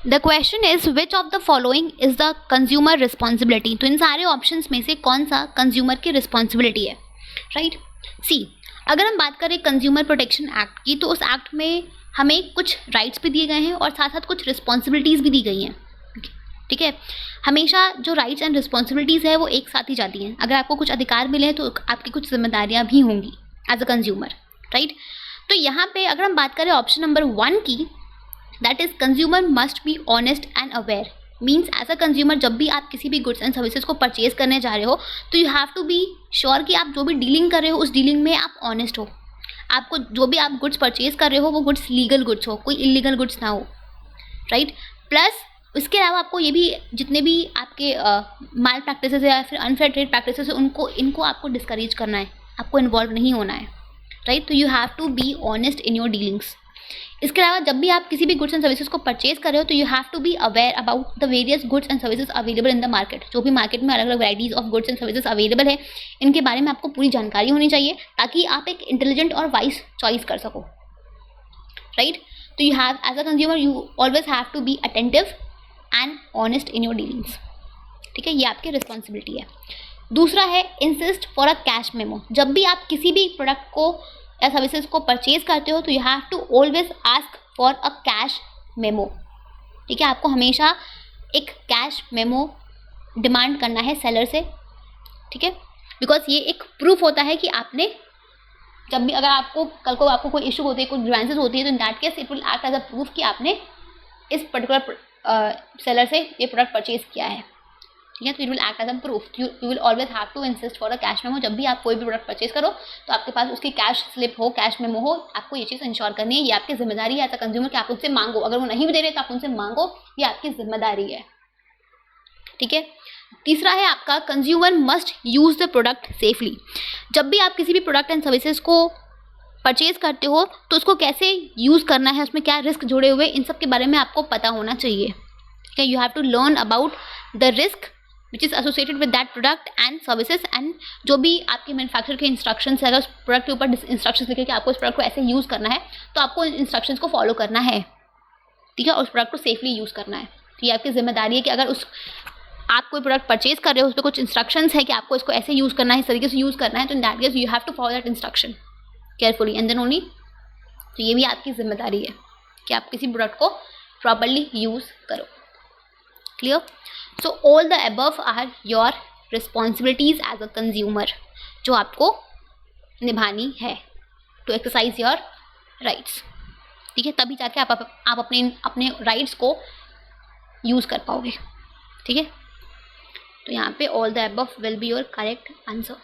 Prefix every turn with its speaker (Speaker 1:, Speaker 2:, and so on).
Speaker 1: The question is which of the following is the consumer responsibility. तो इन सारे options में से कौन सा कंज्यूमर की रिस्पॉन्सिबिलिटी है, राइट। सी, अगर हम बात करें कंज्यूमर प्रोटेक्शन एक्ट की, तो उस एक्ट में हमें कुछ राइट्स भी दिए गए हैं और साथ साथ कुछ रिस्पॉन्सिबिलिटीज़ भी दी गई हैं, ठीक है। हमेशा जो राइट्स एंड रिस्पॉन्सिबिलिटीज़ है वो एक साथ ही जाती हैं। अगर आपको कुछ अधिकार मिले हैं तो आपकी कुछ जिम्मेदारियां भी होंगी एज अ कंज्यूमर, राइट। तो यहाँ पे अगर हम बात करें ऑप्शन नंबर 1 की, that is consumer must be honest and aware. Means as a consumer जब भी आप किसी भी गुड्स एंड सर्विसेज को परचेज करने जा रहे हो तो you have to be sure कि आप जो भी डीलिंग कर रहे हो उस डीलिंग में आप ऑनेस्ट हो। आपको जो भी आप गुड्स परचेज कर रहे हो वो गुड्स लीगल गुड्स हो, कोई इलीगल गुड्स ना हो, राइट। प्लस इसके अलावा आपको ये भी जितने भी आपके माल प्रैक्टिसेस या फिर अनफेयर ट्रेड प्रैक्टिसेस है इनको आपको डिस्करेज करना है, आपको इन्वॉल्व नहीं होना है, राइट। तो you have to be honest in your dealings. इसके अलावा जब भी आप किसी भी गुड्स एंड सर्विसेज को परचेज कर रहे हो तो you have to be aware about the various goods and services available in the market. जो भी मार्केट में अलग अलग varieties of goods and services available है, इनके बारे में आपको पूरी जानकारी होनी चाहिए ताकि आप एक इंटेलिजेंट और वाइज चॉइस कर सको, राइट। तो you have as a consumer you always have to be attentive and honest in your dealings, ठीक है। ये आपकी रिस्पॉन्सिबिलिटी है। दूसरा है insist for a cash memo. जब भी आप किसी भी प्रोडक्ट को या सर्विसेज को परचेज करते हो तो you have to always ask for a cash memo, ठीक है। आपको हमेशा एक कैश मेमो डिमांड करना है सेलर से, ठीक है। बिकॉज ये एक प्रूफ होता है कि आपने जब भी अगर आपको कल को आपको कोई इशू होती है, कोई ग्रीवेंसेस होती है, तो in that case it will act as a proof कि आपने इस पर्टिकुलर सेलर से ये प्रोडक्ट परचेज किया है, ठीक है। तो it will act as a proof. You will always have to insist for a cash memo. जब भी आप कोई भी प्रोडक्ट परचेज करो तो आपके पास उसकी कैश स्लिप हो, कैश मेमो हो, आपको ये चीज़ इंश्योर करनी है। ये आपकी जिम्मेदारी है एज अ कंज्यूमर कि आप उनसे मांगो। अगर वो नहीं भी दे रहे तो आप उनसे मांगो, ये आपकी जिम्मेदारी है, ठीक है। तीसरा है आपका consumer must use the product safely. जब भी आप किसी भी प्रोडक्ट एंड सर्विसेज को परचेज करते हो तो उसको कैसे यूज़ करना है, उसमें क्या रिस्क जुड़े हुए, इन सब के बारे में आपको पता होना चाहिए, ठीक है। You have to learn about the risk which is associated with that product and services. And जो भी आपके मैन्युफैक्चर के इंस्ट्रक्शंस है, अगर उस प्रोडक्ट के ऊपर इंस्ट्रक्शंस लिखे कि आपको इस प्रोडक्ट को ऐसे यूज़ करना है तो आपको इंस्ट्रक्शंस को फॉलो करना है, ठीक है, और उस प्रोडक्ट को सेफली यूज़ करना है। तो ये आपकी जिम्मेदारी है कि अगर आप कोई प्रोडक्ट परचेज कर रहे हो उस पर कुछ इंस्ट्रक्शंस है कि आपको इसको ऐसे यूज़ करना है, इस तरीके से यूज़ करना है, तो in that case you have to follow that instruction carefully and then only. तो ये भी आपकी जिम्मेदारी है कि आप किसी प्रोडक्ट को प्रॉपरली यूज़ करो। Clear? So all the above are your responsibilities as a consumer जो आपको निभानी है टू एक्सरसाइज योर राइट्स, ठीक है। तभी जाके आप अपने राइट्स को यूज़ कर पाओगे, ठीक है। तो यहाँ पे all the above will be your correct answer.